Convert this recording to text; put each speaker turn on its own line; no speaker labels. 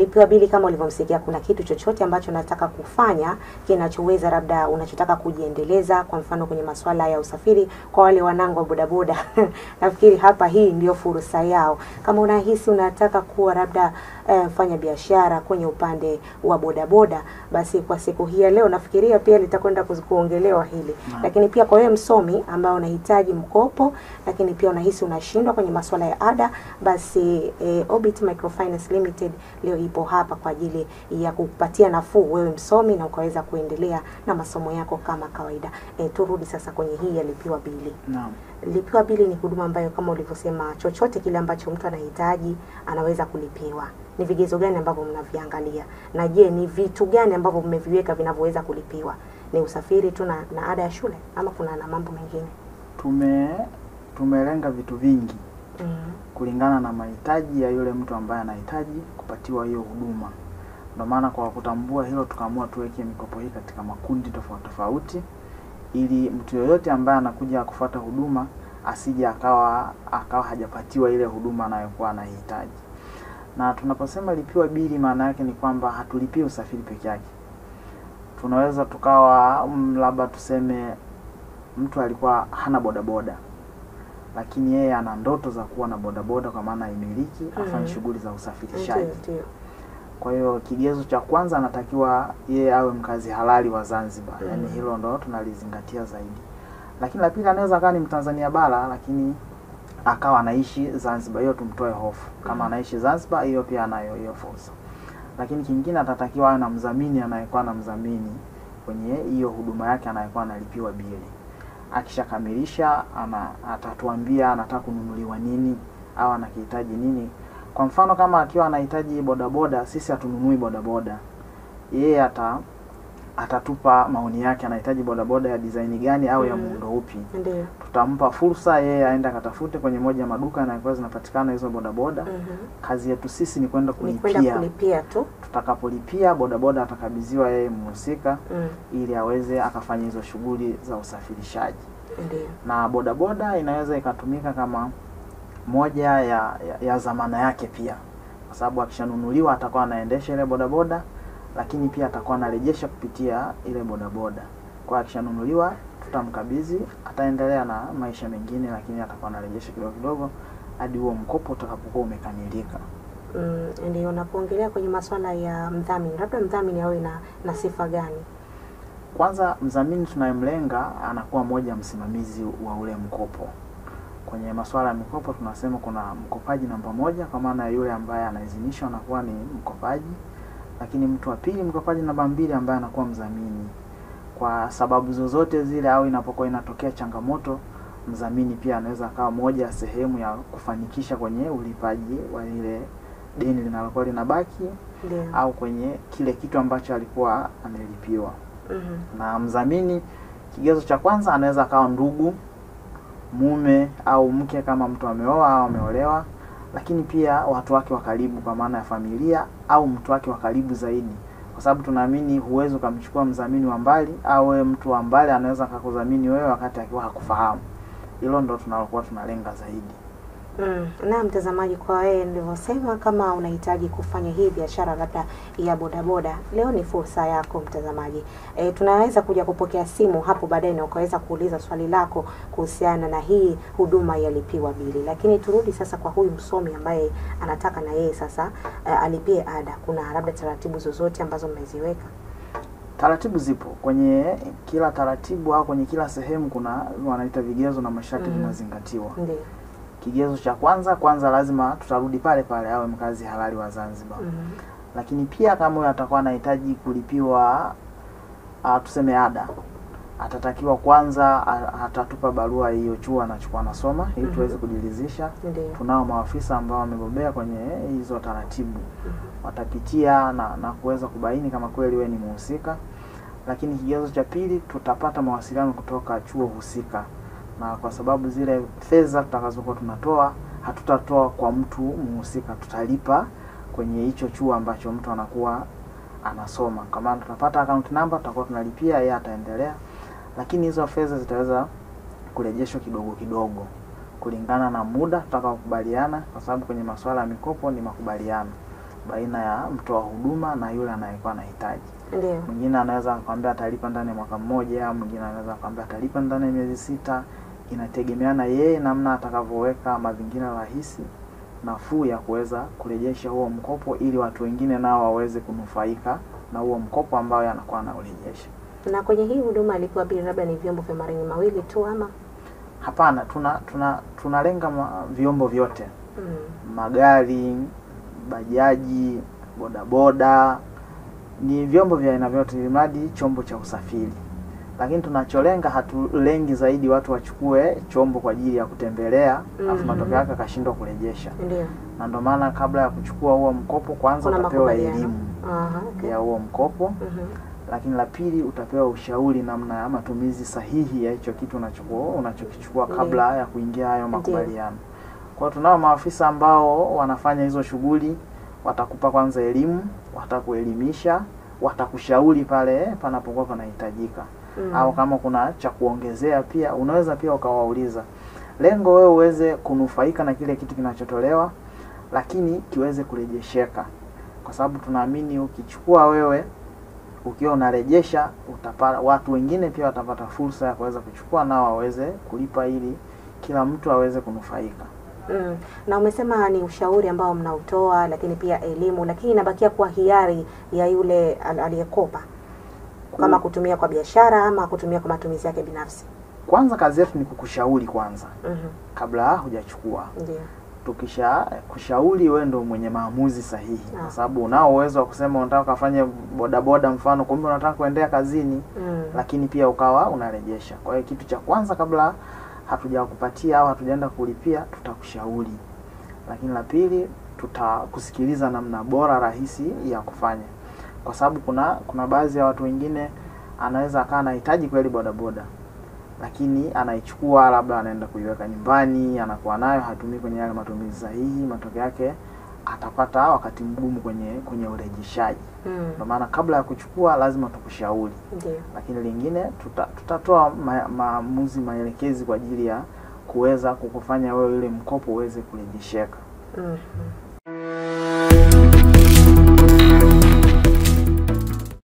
lipiwa bili kama ulivyomsikia, kuna kitu chochote ambacho nataka kufanya kinachoweza labda unachotaka kujiendeleza, kwa mfano kwenye masuala ya usafiri kwa wale wanangu wa bodaboda nafikiri hapa hii ndio fursa yao. Kama unahisi unataka kuwa labda mfanya biashara kwenye upande wa bodaboda, basi kwa siku hii leo nafikiria pia litakwenda kuongelewa hili. Lakini pia kwa wewe msomi ambao unahitaji mkopo, lakini pia unahisi unashindwa kwenye masuala ya ada, basi Orbit Microfinance Limited leo ipo hapa kwa ajili ya kukupatia nafuu wewe msomi na ukaweza kuendelea na masomo yako kama kawaida. Turudi sasa kwenye hii ya lipiwa bili.
Naam.
Lipiwa bili ni huduma ambayo kama ulivyosema, chochote kile ambacho mtu anahitaji anaweza kulipiwa. Ni vigezo gani ambavyo mnaviangalia? Na je, ni vitu gani ambavyo mmeviweka vinavyoweza kulipiwa? Ni usafiri tu na ada ya shule ama kuna na mambo mengine?
Tumelenga vitu vingi kulingana na mahitaji ya yule mtu ambaye anahitaji kupatiwa hiyo huduma. Ndio maana kwa kutambua hilo tukaamua tuweke mikopo hii katika makundi tofauti tofauti, ili mtu yoyote ambaye anakuja kufuata huduma asije akawa hajapatiwa ile huduma anayokuwa anahitaji. Na tunaposema lipiwa bili, maana yake ni kwamba hatulipii usafiri peke yake. Tunaweza tukawa labda tuseme mtu alikuwa hana bodaboda, lakini yeye ana ndoto za kuwa na bodaboda kwa maana imiliki afanye shughuli za usafirishaji. Kwa hiyo kigezo cha kwanza anatakiwa yeye awe mkazi halali wa Zanzibar. Yaani hilo ndo tunalizingatia zaidi. Lakini la pili, anaweza akawa ni Mtanzania bara lakini akawa anaishi Zanzibar, hiyo tumtoe hofu. Kama anaishi Zanzibar, hiyo pia anayo hiyo fursa. Lakini kingine atatakiwa awe na mdhamini anayekuwa na mdhamini kwenye hiyo huduma yake anayekuwa analipiwa bili. Akishakamilisha atatuambia anataka kununuliwa nini au anakihitaji nini. Kwa mfano kama akiwa anahitaji bodaboda, sisi hatununui bodaboda. Yeye atatupa maoni yake, anahitaji bodaboda ya design gani au ya muundo upi.
Ndiyo.
Tutampa fursa yeye aende akatafute kwenye moja ya maduka yanayokuwa zinapatikana hizo bodaboda. Kazi yetu sisi ni kwenda kulipia
tu.
Tutakapolipia, bodaboda atakabidhiwa yeye mhusika ili aweze akafanya hizo shughuli za usafirishaji.
Ndiyo.
Na bodaboda inaweza ikatumika kama moja ya zamana yake pia, kwa sababu akishanunuliwa atakuwa anaendesha ile bodaboda, lakini pia atakuwa anarejesha kupitia ile bodaboda. Kwa akishanunuliwa tutamkabidhi, ataendelea na maisha mengine, lakini atakuwa anarejesha kidogo kidogo hadi huo mkopo utakapokuwa umekamilika.
Ndio unapoongelea kwenye masuala ya mdhamini, labda mdhamini awe na sifa gani?
Kwanza, mdhamini tunayemlenga anakuwa moja msimamizi wa ule mkopo. Kwenye masuala ya mikopo tunasema kuna mkopaji namba moja, kwa maana yule ambaye anaidhinishwa anakuwa ni mkopaji, lakini mtu wa pili mkopaji namba mbili ambaye anakuwa mdhamini. Kwa sababu zozote zile au inapokuwa inatokea changamoto, mdhamini pia anaweza akawa moja sehemu ya kufanikisha kwenye ulipaji wa ile deni linalokuwa linabaki au kwenye kile kitu ambacho alikuwa amelipiwa. Na mdhamini, kigezo cha kwanza anaweza akawa ndugu, mume au mke kama mtu ameoa au ameolewa, lakini pia watu wake wa karibu kwa maana ya familia au mtu wake wa karibu zaidi. Kwa sababu tunaamini huwezi kumchukua mdhamini wa mbali au mtu wa mbali anaweza akakudhamini wewe wakati akiwa hakufahamu. Hilo ndo tunalokuwa tunalenga zaidi.
Na mtazamaji, kwa wewe nilivyosema, kama unahitaji kufanya hii biashara labda ya bodaboda, leo ni fursa yako mtazamaji. Tunaweza kuja kupokea simu hapo baadaye na ukaweza kuuliza swali lako kuhusiana na hii huduma ya lipiwa bili. Lakini turudi sasa kwa huyu msomi ambaye anataka na yeye sasa alipie ada. Kuna labda taratibu zozote ambazo mmeziweka?
Taratibu zipo. Kwenye kila taratibu au kwenye kila sehemu kuna wanaita vigezo na masharti vinazingatiwa.
Ndiyo.
Kigezo cha kwanza lazima tutarudi pale pale awe mkazi halali wa Zanzibar. Lakini pia kama huyo atakuwa anahitaji kulipiwa tuseme ada, atatakiwa kwanza atatupa barua hiyo chuo anachukua anasoma ili tuweze kujiridhisha. Tunao maafisa ambao wamebobea kwenye hizo taratibu. Watapitia na kuweza kubaini kama kweli wewe ni mhusika. Lakini kigezo cha pili, tutapata mawasiliano kutoka chuo husika. Na kwa sababu zile fedha tutakazokuwa tunatoa hatutatoa kwa mtu mhusika, tutalipa kwenye hicho chuo ambacho mtu anakuwa anasoma. Kama tutapata account number tutakuwa tunalipia, yeye ataendelea. Lakini hizo fedha zitaweza kurejeshwa kidogo kidogo kulingana na muda tutakaokubaliana, kwa sababu kwenye masuala ya mikopo ni makubaliano. baina ya mtoa huduma na yule anayekuwa anahitaji.
Ndio.
Mwingine anaweza kukwambia atalipa ndani ya mwaka mmoja, mwingine anaweza kukwambia atalipa ndani ya miezi 6. Inategemeana yeye namna atakavyoweka mazingira rahisi nafuu ya kuweza kurejesha huo mkopo, ili watu wengine nao waweze kunufaika na huo mkopo ambao anakuwa anaurejesha.
Na kwenye hii huduma alikuwa bila labda ni vyombo vya maringi mawili tu ama?
Hapana, tunalenga vyombo vyote. Magari, bajaji, bodaboda, ni vyombo vya aina vyote, ilimradi chombo cha usafiri. Lakini tunacholenga, hatulengi zaidi watu wachukue chombo kwa ajili ya kutembelea afu matokeo yake akashindwa kurejesha.
Ndio.
Na ndio maana kabla ya kuchukua huo mkopo kwanza utapewa elimu ya huo mkopo. Lakini la pili utapewa ushauri namna ya matumizi sahihi ya hicho kitu unachokichukua kabla ya kuingia hayo makubaliano. Kwa hiyo tunao maafisa ambao wanafanya hizo shughuli, watakupa kwanza elimu, watakuelimisha, watakushauri pale panapokuwa panahitajika. Au kama kuna cha kuongezea pia unaweza pia ukawauliza. Lengo wewe uweze kunufaika na kile kitu kinachotolewa, lakini kiweze kurejesheka. Kwa sababu tunaamini ukichukua wewe ukiwa unarejesha, utapata watu wengine pia watapata fursa ya kuweza kuchukua nao waweze kulipa, ili kila mtu aweze kunufaika.
Na umesema ni ushauri ambao mnautoa, lakini pia elimu, lakini inabakia kuwa hiari ya yule aliyekopa kama kutumia kwa biashara ama kutumia kwa matumizi yake binafsi.
Kwanza kazi yetu ni kukushauri kwanza kabla hujachukua.
Ndio.
Tukisha kushauri, wewe ndio mwenye maamuzi sahihi. Kwa sababu unao uwezo wa kusema unataka kufanya bodaboda mfano, kumbe unataka kuendea kazini, lakini pia ukawa unarejesha. Kwa hiyo kitu cha kwanza kabla hatujakupatia au hatujaenda kulipia, tutakushauri. Lakini la pili, tutakusikiliza namna bora rahisi ya kufanya. Kwa sababu kuna baadhi ya watu wengine anaweza akawa anahitaji kweli bodaboda, lakini anaichukua labda anaenda kuiweka nyumbani, anakuwa nayo hatumii kwenye yale matumizi sahihi, matokeo yake atapata wakati mgumu kwenye urejeshaji. Kwa maana kabla ya kuchukua lazima tukushauri. Lakini lingine tutatoa maamuzi maelekezi kwa ajili ya kuweza kukufanya wewe ile mkopo uweze kurejesheka.